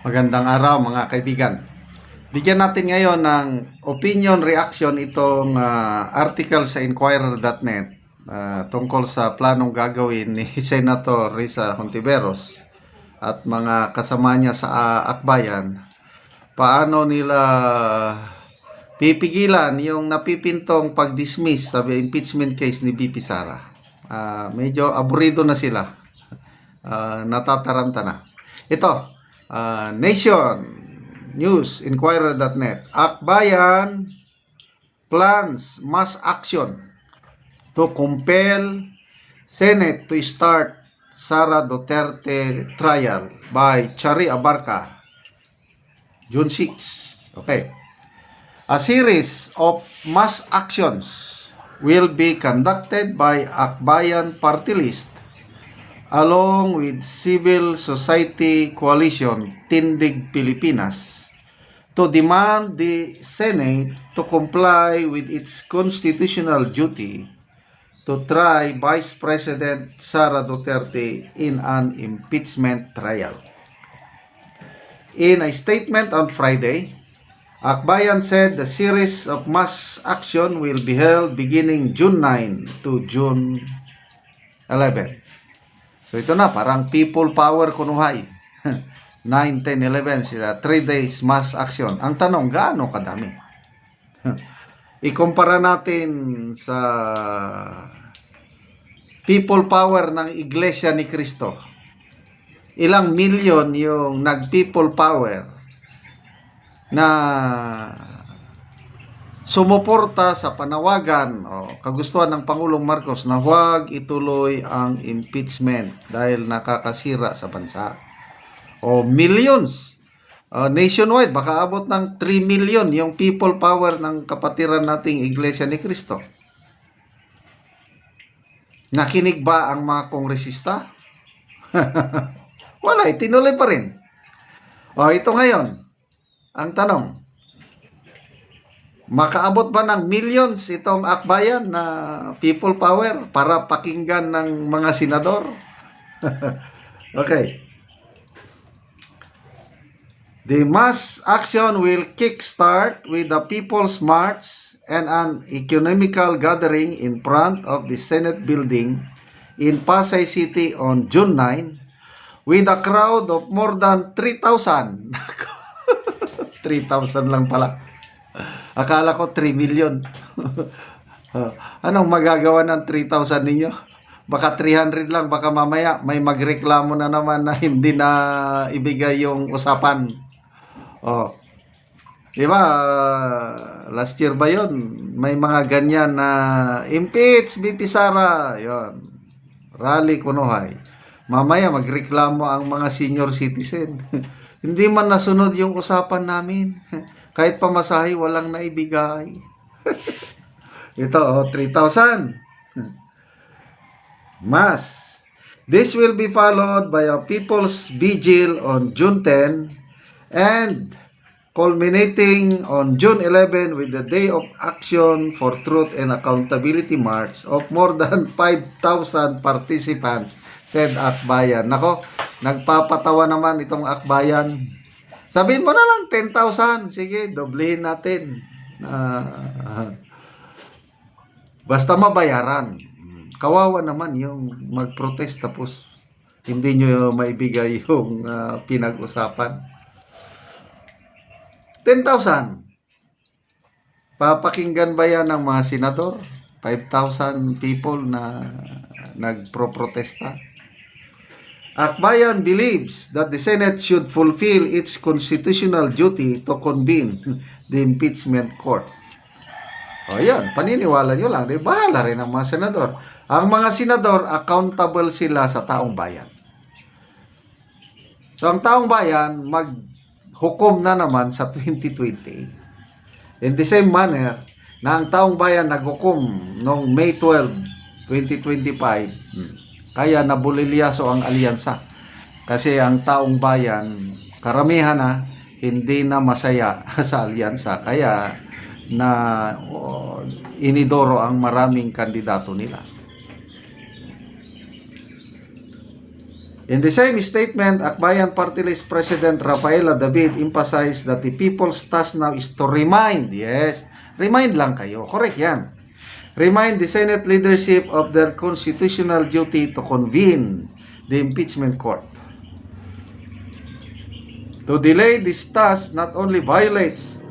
Magandang araw mga kaibigan. Bigyan natin ngayon ng opinion reaction itong article sa Inquirer.net tungkol sa planong gagawin ni Senator Risa Hontiveros at mga kasama niya sa akbayan. Paano nila pipigilan yung napipintong pag-dismiss sa impeachment case ni VP Sara. Medyo aburido na sila. Natataramta na. Ito, Nation News, Inquirer.net. Akbayan plans mass action to compel Senate to start Sara Duterte trial by Chari Abarca, June 6. Okay. A series of mass actions will be conducted by Akbayan Party List along with civil society coalition Tindig Pilipinas to demand the Senate to comply with its constitutional duty to try Vice President Sara Duterte in an impeachment trial. In a statement on Friday, Akbayan said the series of mass action will be held beginning June 9 to June 11. So ito na, parang people power kunuhay. 9, 10, 11, sila 3 days mass action. Ang tanong, gaano kadami? Ikumpara natin sa people power ng Iglesia ni Cristo. Ilang milyon yung nag-people power na sumuporta sa panawagan o kagustuhan ng Pangulong Marcos na huwag ituloy ang impeachment dahil nakakasira sa bansa. O millions, nationwide, baka abot ng 3 million yung people power ng kapatiran nating Iglesia ni Cristo. Nakinig ba ang mga kongresista? Wala, itinuloy pa rin. O ito ngayon, ang tanong, makaabot ba ng millions itong akbayan na people power para pakinggan ng mga senador? Okay. The mass action will kickstart with the People's March and an economical gathering in front of the Senate building in Pasay City on June 9 with a crowd of more than 3,000. 3,000 lang pala. Akala ko 3 million. Anong magagawa ng 3,000 ninyo? Baka 300 lang, baka mamaya may magreklamo na naman na hindi na ibigay yung usapan. Oh. Diba, last year ba yun? May mga ganyan na impeach VP Sara. Yun. Rally kunuhay. Mamaya magreklamo ang mga senior citizen. Hindi man nasunod yung usapan namin. Kahit pamasahe, walang naibigay. Ito, 3,000. Mass. This will be followed by a People's Vigil on June 10 and culminating on June 11 with the Day of Action for Truth and Accountability March of more than 5,000 participants, said Akbayan. Nako, nagpapatawa naman itong Akbayan. Sabihin mo na lang 10,000. Sige, doblehin natin. Basta mabayaran. Kawawa naman yung mag-protest tapos hindi nyo maibigay yung pinag-usapan. 10,000. Papakinggan ba yan ng mga senador? 5,000 people na nagpro-protesta? Akbayan believes that the Senate should fulfill its constitutional duty to convene the impeachment court. O yan, paniniwala nyo lang. Bahala rin ang mga senador. Ang mga senador, accountable sila sa taong bayan. So ang taong bayan, maghukom na naman sa 2020. In the same manner, na ang taong bayan naghukom noong May 12, 2025, kaya nabulilyaso ang alyansa. Kasi ang taong bayan, karamihan na, hindi na masaya sa alyansa. Kaya na inidoro ang maraming kandidato nila. In the same statement, Akbayan Party List President Rafaela David emphasized that the people's task now is to remind, yes, remind lang kayo, correct yan, remind the Senate leadership of their constitutional duty to convene the impeachment court. To delay this task not only violates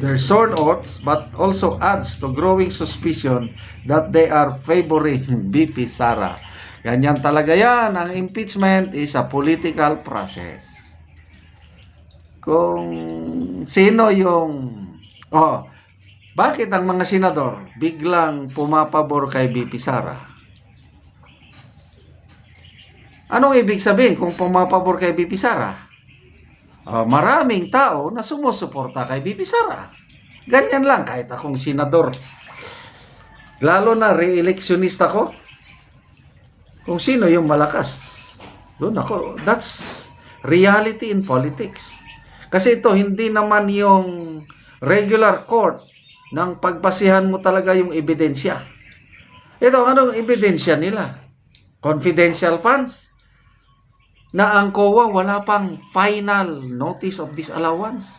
their sworn oaths but also adds to growing suspicion that they are favoring BP Sara. Ganyan talaga yan. Ang impeachment is a political process. Kung sino yung... Oh, bakit ang mga senador biglang pumapabor kay BP Sara? Anong ibig sabihin kung pumapabor kay BP Sara? Maraming tao na sumusuporta kay BP Sara. Ganyan lang kahit akong senador. Lalo na re-electionista ko. Kung sino yung malakas. Doon ako. That's reality in politics. Kasi ito, hindi naman yung regular court nang pagbasihan mo talaga yung ebidensya. Ito, anong ebidensya nila? Confidential funds? Na ang COA wala pang final notice of disallowance.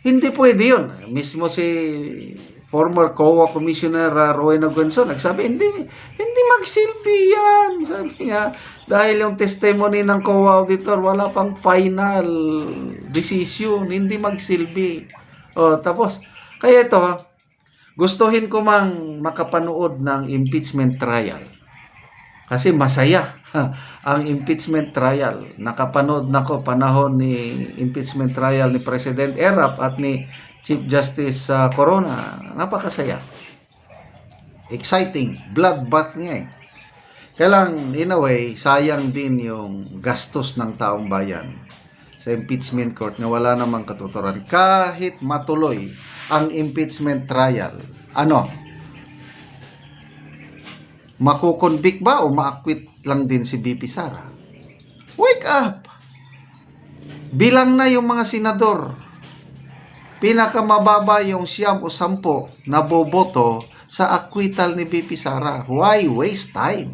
Hindi pwede yun. Mismo si former COA Commissioner Rowena Gonzo nagsabi, hindi magsilbi yan. Sabi niya, dahil yung testimony ng COA auditor, wala pang final decision, hindi magsilbi. Tapos, kaya ito, gustuhin ko mang makapanood ng impeachment trial. Kasi masaya ang impeachment trial. Nakapanood na ko panahon ni impeachment trial ni President Erap at ni Chief Justice Corona. Napakasaya. Exciting. Bloodbath nga eh. Kaya lang, in a way, sayang din yung gastos ng taong bayan sa impeachment court na wala namang katuturan. Kahit matuloy ang impeachment trial, makukonvict ba o ma-acquit lang din si BP Sara? Wake up! Bilang na yung mga senador. Pinakamababa yung 9 o 10 na boboto sa acquittal ni BP Sara. Why waste time?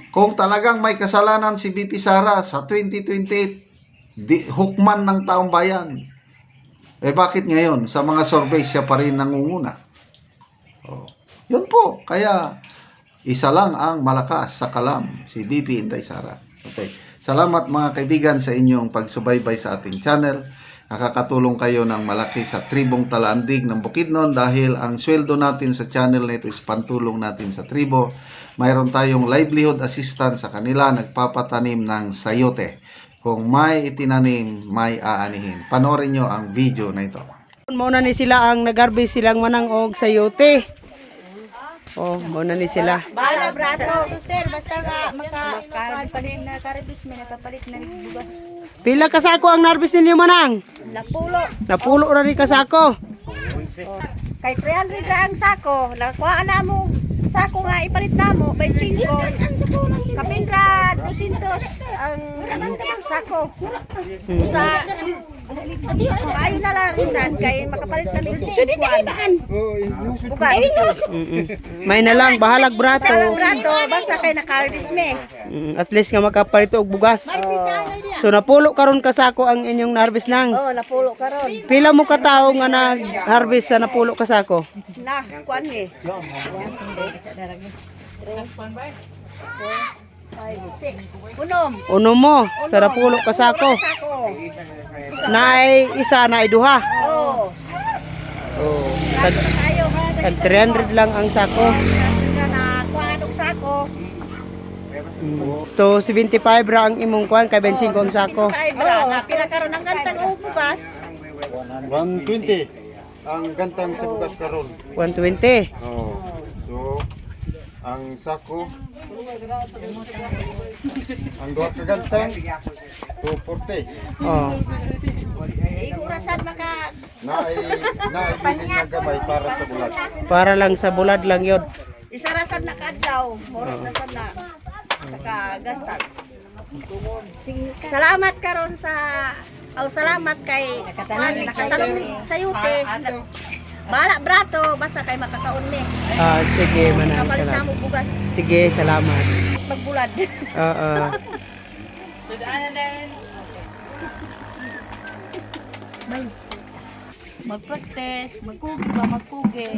Kung talagang may kasalanan si BP Sara sa 2028, hukman ng taong bayan. Bakit ngayon sa mga survey siya pa rin nangunguna? Yun po. Kaya, isa lang ang malakas sa kalam, si BP Inday Sara. Okay. Salamat mga kaibigan sa inyong pagsubaybay sa ating channel. Nakakatulong kayo ng malaki sa tribong Talaandig ng Bukidnon dahil ang sweldo natin sa channel na ito is pantulong natin sa tribo. Mayroon tayong livelihood assistance sa kanila, nagpapatanim ng sayote. Kung may itinanim, may aanihin. Panoorin nyo ang video na ito. Muna ni sila ang nag-harvest silang manang og sayote. Muna ni sila. Bala brato, sir, basta nga makapalit na karibis may nakapalit na bugas. Pila kasako ang harvest ninyo manang? Napulo ra ni kasako. Kay 300 ra ang sako, nakuha na mo sako nga ipalit na mo, 25. Kapindra 200 ang sako. Sa ayun na lang isan kay makapalit na nito. So dito ay baan? Bugas. May na lang bahalag brato. Brato basta kay naka-harvest me. At least nga makapalit og bugas. So napulo karon kasako ang inyong na-harvest nang. Napulo karon. Pila mo ka tawo nga nag-harvest sa napulo kasako? Na, kuan ni. 5, 6. Uno mo sa napulo kasako. Naay isa na duha. Tag 300 lang ang sako. To 75 ra ang imong kuan kay 25 ang sako. Pila karon ang gantang bugas? 120 ang gantang sa bugas karon. 120. So ang sako ang duha ka gantang 240. Igurasan maka Naibilis na gabay para sa bulat. Para lang sa bulad lang yun. isarasan na kadlaw, murag na sana saka gantang. Salamat karon sa salamat kay nakatanong sayute. Bala brato, basta kay makakaon ni. Sige, manang Kapalit na salamat. mo bugas. Sige, salamat. Magbulad. Oo. Mag-practice, magkugi ba, magkugi.